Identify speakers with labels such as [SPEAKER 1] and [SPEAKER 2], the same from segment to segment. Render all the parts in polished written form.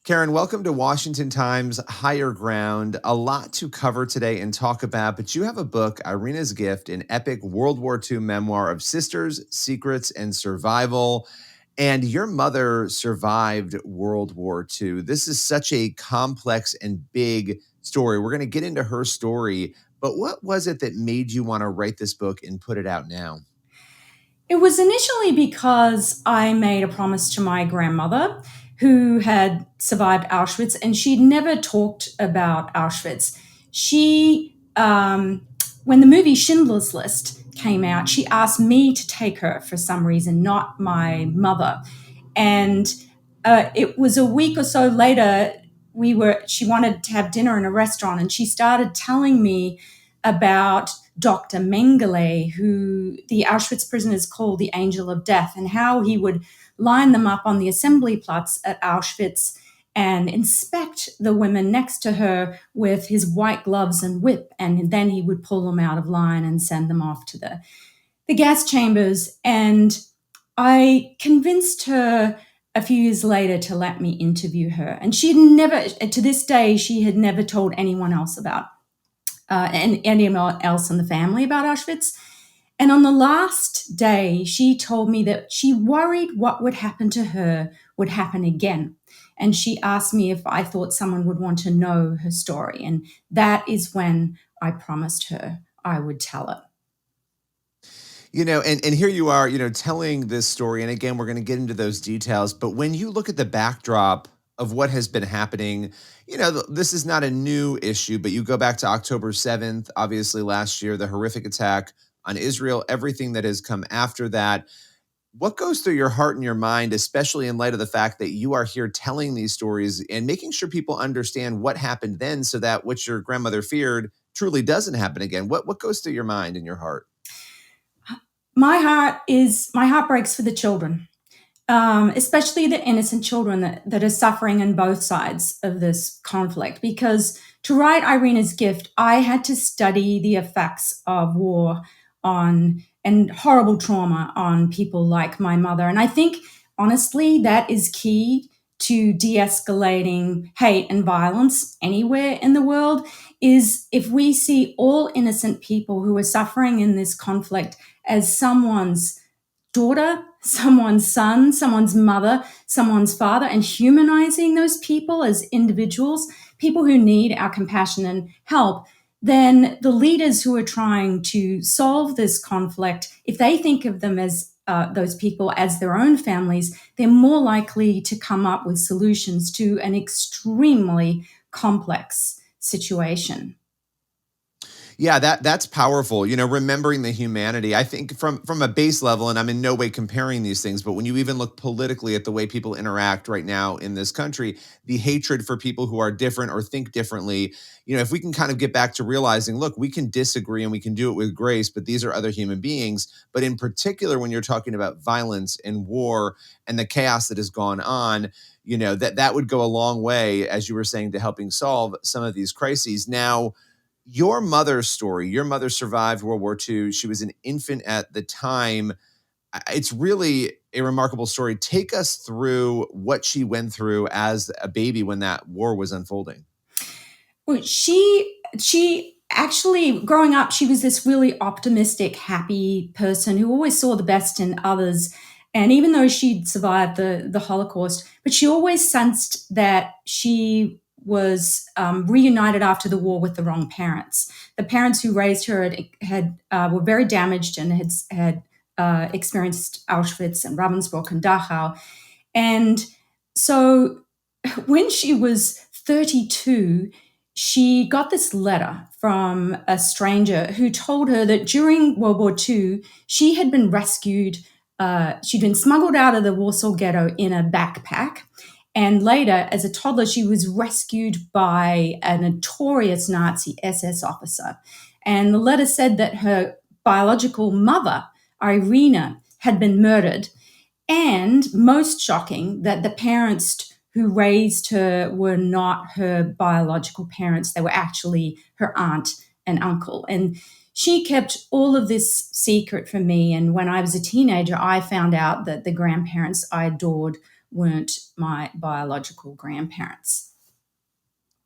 [SPEAKER 1] Karen, welcome to Washington Times Higher Ground. A lot to cover today and talk about, but you have a book, Irena's Gift, an epic World War II memoir of sisters, secrets, and survival. And your mother survived World War II. This is such a complex and big story. We're going to get into her story, but what was it that made you want to write this book and put it out now?
[SPEAKER 2] It was initially because I made a promise to my grandmother who had survived Auschwitz, and she'd never talked about Auschwitz. When the movie Schindler's List came out, she asked me to take her for some reason, not my mother. And it was a week or so later, she wanted to have dinner in a restaurant, and she started telling me about Dr. Mengele, who the Auschwitz prisoners called the Angel of Death, and how he would line them up on the assembly plots at Auschwitz and inspect the women next to her with his white gloves and whip, and then he would pull them out of line and send them off to the gas chambers. And I convinced her a few years later to let me interview her. And she'd never, to this day, she had never told anyone else about and anyone else in the family about Auschwitz. And on the last day, she told me that she worried what would happen to her would happen again. And she asked me if I thought someone would want to know her story. And that is when I promised her I would tell it.
[SPEAKER 1] And here you are, telling this story. And again, we're going to get into those details. But when you look at the backdrop of what has been happening, this is not a new issue, but you go back to October 7th, obviously last year, the horrific attack on Israel, everything that has come after that. What goes through your heart and your mind, especially in light of the fact that you are here telling these stories and making sure people understand what happened then so that what your grandmother feared truly doesn't happen again? What goes through your mind and your heart?
[SPEAKER 2] My heart breaks for the children, especially the innocent children that are suffering on both sides of this conflict. Because to write Irena's Gift, I had to study the effects of war and horrible trauma on people like my mother. And I think, honestly, that is key to de-escalating hate and violence anywhere in the world, is if we see all innocent people who are suffering in this conflict as someone's daughter, someone's son, someone's mother, someone's father, and humanizing those people as individuals, people who need our compassion and help, then the leaders who are trying to solve this conflict, if they think of them as those people as their own families, they're more likely to come up with solutions to an extremely complex situation.
[SPEAKER 1] Yeah, that's powerful. Remembering the humanity. I think from a base level, and I'm in no way comparing these things, but when you even look politically at the way people interact right now in this country, the hatred for people who are different or think differently, if we can kind of get back to realizing, look, we can disagree and we can do it with grace, but these are other human beings. But in particular, when you're talking about violence and war and the chaos that has gone on, that would go a long way, as you were saying, to helping solve some of these crises. Now, your mother's story, your mother survived World War II. She was an infant at the time. It's really a remarkable story. Take us through what she went through as a baby when that war was unfolding.
[SPEAKER 2] Well, she actually, growing up, she was this really optimistic, happy person who always saw the best in others. And even though she'd survived the Holocaust, but she always sensed that she was reunited after the war with the wrong parents. The parents who raised her were very damaged and had experienced Auschwitz and Ravensbrück and Dachau. And so when she was 32, she got this letter from a stranger who told her that during World War II, she had been rescued. She'd been smuggled out of the Warsaw Ghetto in a backpack. And later, as a toddler, she was rescued by a notorious Nazi SS officer. And the letter said that her biological mother, Irena, had been murdered. And most shocking, that the parents who raised her were not her biological parents. They were actually her aunt and uncle. And she kept all of this secret from me. And when I was a teenager, I found out that the grandparents I adored weren't my biological grandparents.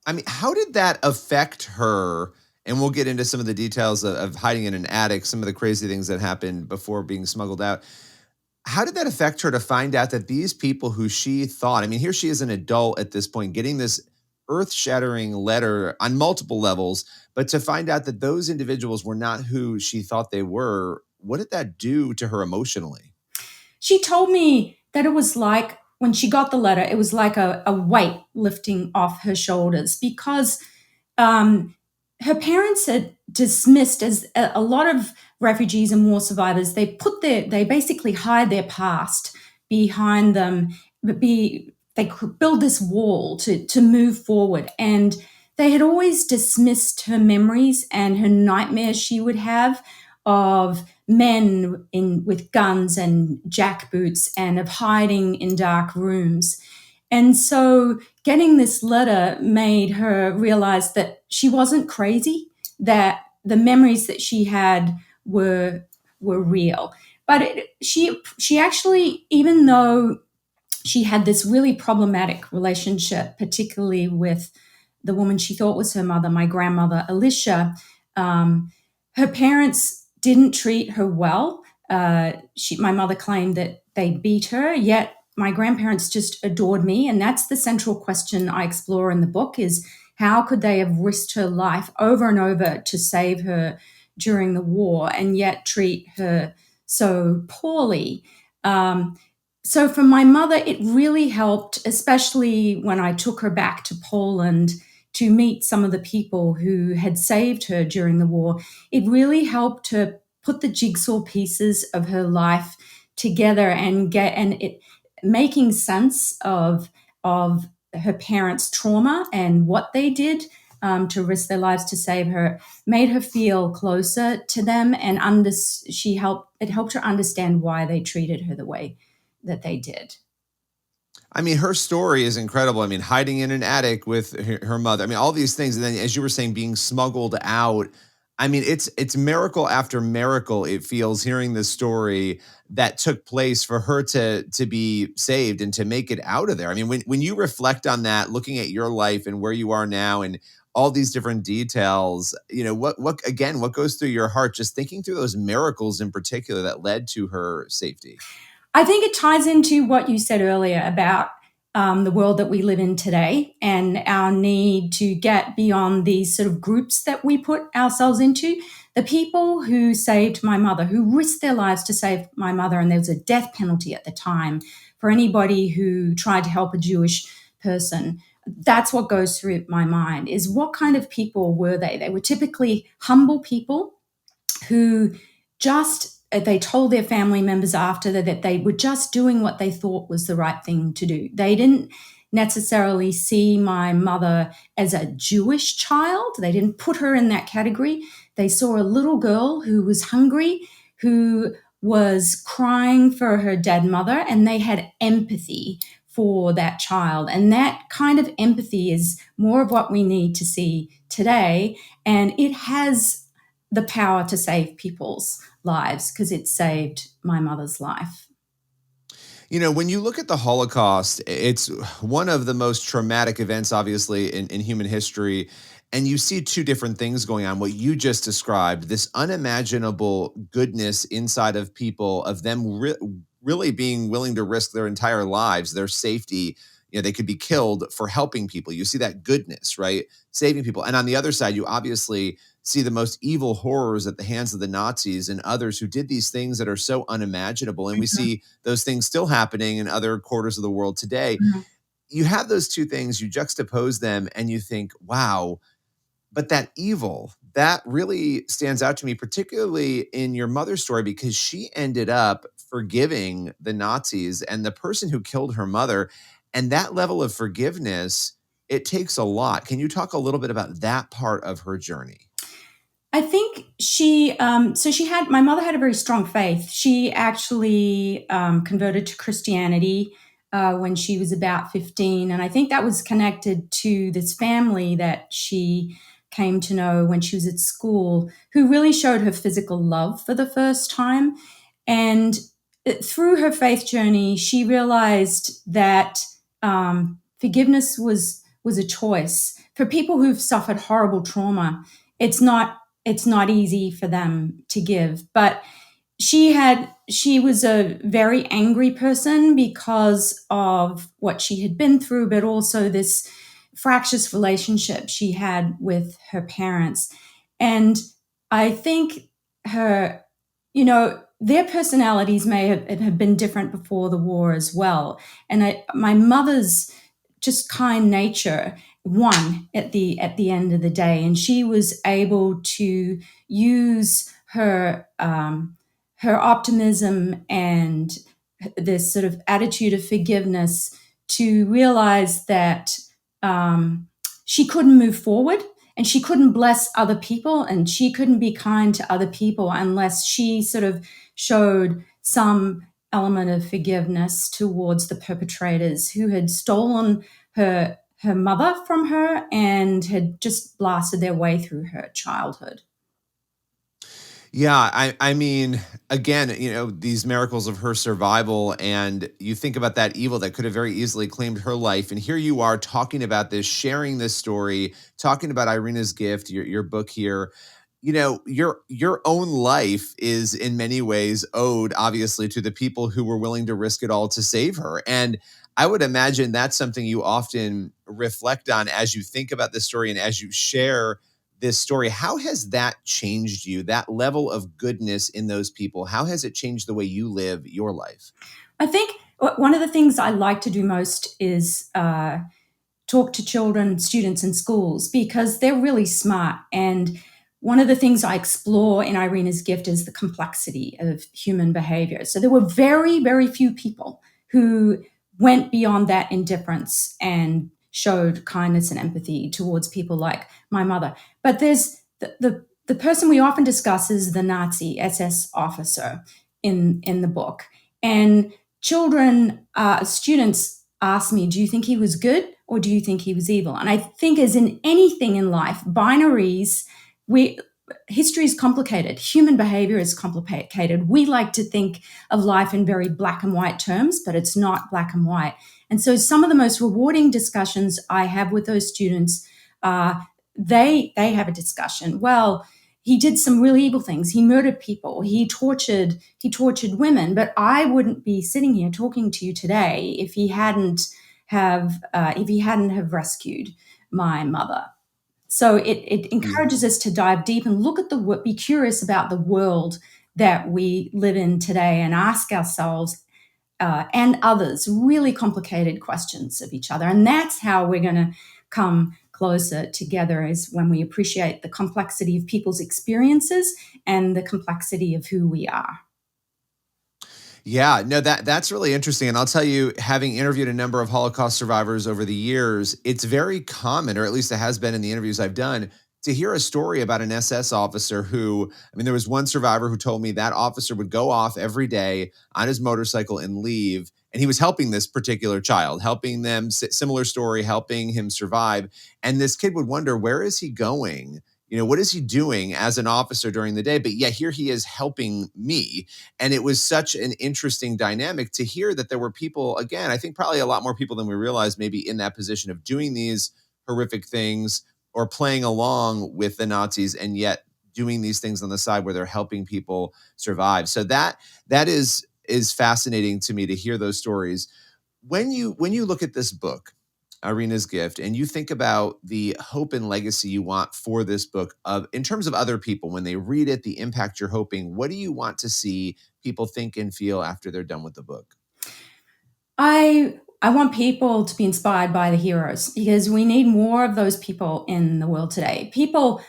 [SPEAKER 1] I mean, how did that affect her? And we'll get into some of the details of hiding in an attic, some of the crazy things that happened before being smuggled out. How did that affect her to find out that these people who she thought, I mean, here she is an adult at this point, getting this earth shattering letter on multiple levels, but to find out that those individuals were not who she thought they were, what did that do to her emotionally?
[SPEAKER 2] She told me that it was like when she got the letter, it was like a weight lifting off her shoulders because um, her parents had dismissed, as a lot of refugees and war survivors, they basically hide their past behind them, but they could build this wall to move forward. And they had always dismissed her memories and her nightmares she would have of men with guns and jackboots and of hiding in dark rooms. And so getting this letter made her realize that she wasn't crazy, that the memories that she had were real. But she actually, even though she had this really problematic relationship, particularly with the woman she thought was her mother, my grandmother, Alicia. Her parents didn't treat her well. My mother claimed that they beat her, yet my grandparents just adored me. And that's the central question I explore in the book is how could they have risked her life over and over to save her during the war and yet treat her so poorly? So for my mother, it really helped, especially when I took her back to Poland to meet some of the people who had saved her during the war. It really helped to put the jigsaw pieces of her life together and making sense of her parents' trauma and what they did to risk their lives to save her made her feel closer to them, and it helped her understand why they treated her the way that they did.
[SPEAKER 1] I mean, her story is incredible. I mean, hiding in an attic with her mother. I mean, all these things, and then as you were saying, being smuggled out. I mean, it's miracle after miracle. It feels hearing this story that took place for her to be saved and to make it out of there. I mean, when you reflect on that, looking at your life and where you are now, and all these different details, what goes through your heart just thinking through those miracles in particular that led to her safety.
[SPEAKER 2] I think it ties into what you said earlier about the world that we live in today and our need to get beyond these sort of groups that we put ourselves into. The people who saved my mother, who risked their lives to save my mother, and there was a death penalty at the time for anybody who tried to help a Jewish person. That's what goes through my mind is what kind of people were they? They were typically humble people who just they told their family members after that they were just doing what they thought was the right thing to do. They didn't necessarily see my mother as a Jewish child. They didn't put her in that category. They saw a little girl who was hungry, who was crying for her dead mother, and they had empathy for that child. And that kind of empathy is more of what we need to see today. And it has the power to save people's lives because it saved my mother's life.
[SPEAKER 1] When you look at the Holocaust, it's one of the most traumatic events, obviously, in human history. And you see two different things going on. What you just described, this unimaginable goodness inside of people, of them really being willing to risk their entire lives, their safety. They could be killed for helping people. You see that goodness, right? Saving people. And on the other side, you obviously see the most evil horrors at the hands of the Nazis and others who did these things that are so unimaginable. And we see those things still happening in other quarters of the world today.
[SPEAKER 2] Mhm.
[SPEAKER 1] You have those two things, you juxtapose them, and you think, wow, but that evil, that really stands out to me, particularly in your mother's story, because she ended up forgiving the Nazis and the person who killed her mother. And that level of forgiveness, it takes a lot. Can you talk a little bit about that part of her journey?
[SPEAKER 2] I think my mother had a very strong faith. She actually converted to Christianity when she was about 15. And I think that was connected to this family that she came to know when she was at school, who really showed her physical love for the first time. And through her faith journey, she realized that forgiveness was a choice for people who've suffered horrible trauma. It's not easy for them to give, but she was a very angry person because of what she had been through, but also this fractious relationship she had with her parents. And I think her, their personalities may have been different before the war as well. And my mother's just kind nature won at the end of the day, and she was able to use her optimism and this sort of attitude of forgiveness to realize that she couldn't move forward and she couldn't bless other people and she couldn't be kind to other people unless she sort of showed some element of forgiveness towards the perpetrators who had stolen her mother from her and had just blasted their way through her childhood.
[SPEAKER 1] Yeah, I mean, again, these miracles of her survival, and you think about that evil that could have very easily claimed her life, and here you are talking about this, sharing this story, talking about Irena's gift, your book here. Your own life is in many ways owed, obviously, to the people who were willing to risk it all to save her. And I would imagine that's something you often reflect on as you think about this story and as you share this story. How has that changed you? That level of goodness in those people, how has it changed the way you live your life?
[SPEAKER 2] I think one of the things I like to do most is talk to children, students in schools, because they're really smart. And one of the things I explore in Irena's gift is the complexity of human behavior. So there were very, very few people who went beyond that indifference and showed kindness and empathy towards people like my mother. But there's the person we often discuss is the Nazi SS officer in the book. And students ask me, do you think he was good or do you think he was evil? And I think, as in anything in life, binaries, history is complicated. Human behavior is complicated. We like to think of life in very black and white terms, but it's not black and white. And so some of the most rewarding discussions I have with those students, they have a discussion. Well, he did some really evil things. He murdered people. He tortured women. But I wouldn't be sitting here talking to you today if he hadn't have rescued my mother. So it encourages us to dive deep and look at be curious about the world that we live in today and ask ourselves and others really complicated questions of each other. And that's how we're going to come closer together, is when we appreciate the complexity of people's experiences and the complexity of who we are.
[SPEAKER 1] Yeah, no, that's really interesting. And I'll tell you, having interviewed a number of Holocaust survivors over the years, it's very common, or at least it has been in the interviews I've done, to hear a story about an SS officer who, I mean, there was one survivor who told me that officer would go off every day on his motorcycle and leave. And he was helping this particular child, helping them, similar story, helping him survive. And this kid would wonder, where is he going? What is he doing as an officer during the day? But yeah, here he is helping me. And it was such an interesting dynamic to hear that there were people, again, I think probably a lot more people than we realized, maybe in that position of doing these horrific things or playing along with the Nazis, and yet doing these things on the side where they're helping people survive. So that is fascinating to me to hear those stories. When you look at this book, Irena's Gift, and you think about the hope and legacy you want for this book, in terms of other people, when they read it, the impact you're hoping, what do you want to see people think and feel after they're done with the book?
[SPEAKER 2] I want people to be inspired by the heroes, because we need more of those people in the world today. People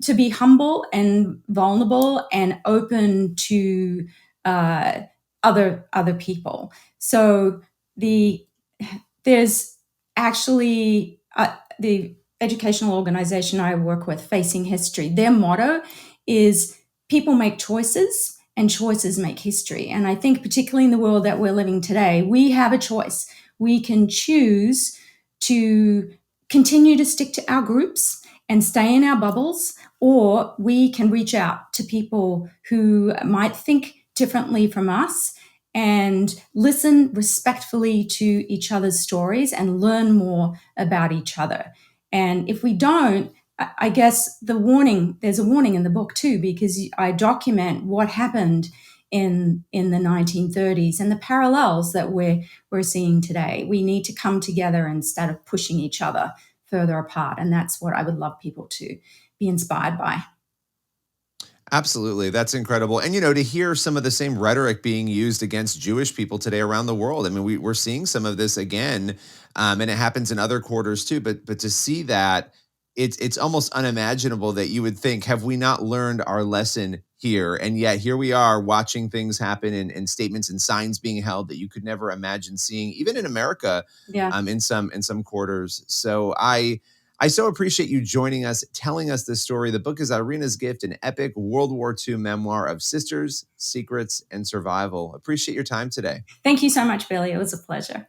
[SPEAKER 2] to be humble and vulnerable and open to other people. So there's actually the educational organization I work with, Facing History. Their motto is people make choices and choices make history. And I think particularly in the world that we're living today, we have a choice. We can choose to continue to stick to our groups and stay in our bubbles, or we can reach out to people who might think differently from us and listen respectfully to each other's stories and learn more about each other. And if we don't, I guess there's a warning in the book too, because I document what happened in the 1930s and the parallels that we're seeing today. We need to come together instead of pushing each other further apart. And that's what I would love people to be inspired by.
[SPEAKER 1] Absolutely. That's incredible. And, to hear some of the same rhetoric being used against Jewish people today around the world. I mean, we're seeing some of this again, and it happens in other quarters too. But to see that, it's almost unimaginable that you would think, have we not learned our lesson here? And yet here we are watching things happen and statements and signs being held that you could never imagine seeing, even in America,
[SPEAKER 2] Yeah.
[SPEAKER 1] in some quarters. So I so appreciate you joining us, telling us this story. The book is Irena's Gift, an epic World War II memoir of sisters, secrets, and survival. Appreciate your time today.
[SPEAKER 2] Thank you so much, Billy. It was a pleasure.